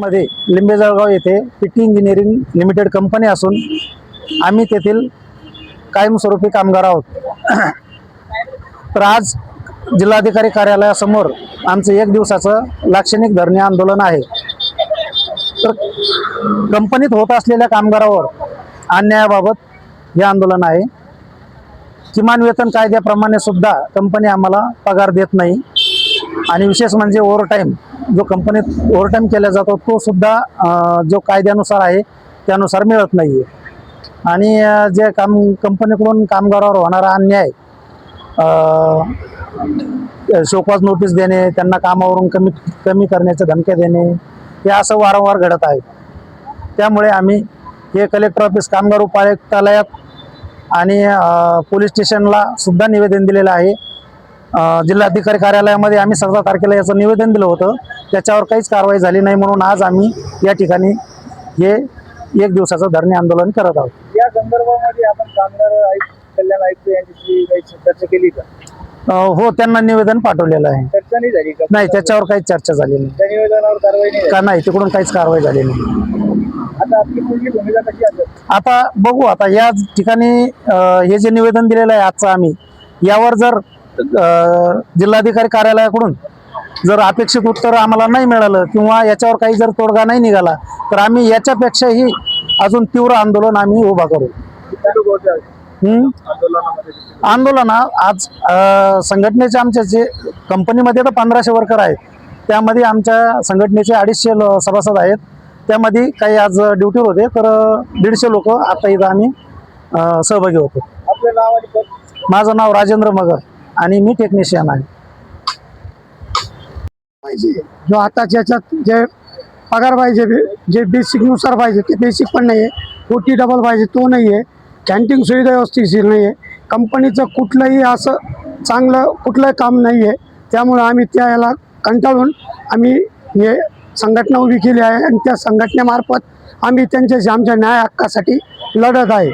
मध्ये लिंबेजळगाव येथे PT engineering limited company असून आम्ही तेथील कायमस्वरूपी कामगार आहोत। तर आज जिल्हाधिकारी कार्यालयासमोर आमचं 1 दिवसाचं लाक्षणिक धरणे आंदोलन आहे। तर कंपनीत होत असलेल्या कामगारावर अन्यायाबाबत हे आंदोलन आहे। किमान वेतन कायद्याप्रमाणे सुद्धा कंपनी आम्हाला पगार देत नाही आणि विशेष म्हणजे ओव्हरटाईम जो कंपनीत ओव्हरटाईम केला जातो तो सुद्धा जो कायद्यानुसार आहे त्यानुसार मिळत नाही आहे। आणि जे कंपनीकडून कामगारावर होणारा अन्याय, शोकॉज नोटीस देणे, त्यांना कामावरून कमी करण्याचे धमक्या देणे, हे असं वारंवार घडत आहे। त्यामुळे आम्ही हे कलेक्टर ऑफिस, कामगार उपायुक्तालयात आणि पोलीस स्टेशनला सुद्धा निवेदन दिलेलं आहे। जिल्हाधिकारी कार्यालयामध्ये आम्ही 17 तारखेला याचं निवेदन दिलं होतं, त्याच्यावर काहीच कारवाई झाली नाही, म्हणून आज आम्ही या ठिकाणी हे 1 दिवसाचं धरणे आंदोलन करत आहोत। या संदर्भामध्ये आपण कामगार कल्याण आयुक्त यांच्याशी काही चर्चा केली का? हो, त्यांना निवेदन पाठवलेलं आहे। चर्चा नाही झाली का? नाही, त्याच्यावर काहीच चर्चा झाली नाही। त्या निवेदनावर कारवाई नाही का नाही, तिकडून काहीच कारवाई झाली नाही। आता आपली पुढली भूमिका कशी असेल? आता बघू, आता या ठिकाणी हे जे निवेदन दिलेलं आहे आजचं, आम्ही यावर जर जिल्हाधिकारी कार्यालयाकडून जर अपेक्षित उत्तर आम्हाला नाही मिळालं किंवा याच्यावर काही जर तोडगा नाही निघाला तर आम्ही याच्यापेक्षाही अजून तीव्र आंदोलन आम्ही उभा करू। आंदोलन आज संघटनेचे आमचे जे कंपनीमध्ये तर 1500 वर्कर आहेत, त्यामध्ये आमच्या संघटनेचे 250 सभासद आहेत। त्यामध्ये काही आज ड्युटीवर होते, तर 150 लोक आता इथं आम्ही सहभागी होतो। आपलं नाव आणि पद? माझं नाव राजेंद्र मगर आणि मी टेक्निशियन आहे। जो आता ज्याच्यात जे पगार पाहिजे, जे बेसिक नुसार पाहिजे ते बेसिक पण नाही आहे, OT डबल पाहिजे तो नाही आहे, कॅन्टीन सुविधा व्यवस्थित नाही आहे, कंपनीचं कुठलंही असं चांगलं कुठलं काम नाही आहे। त्यामुळे आम्ही त्याला कंटाळून आम्ही हे संघटना उभी केली आहे आणि त्या संघटनेमार्फत आम्ही त्यांच्याशी आमच्या न्याय हक्कासाठी लढत आहे।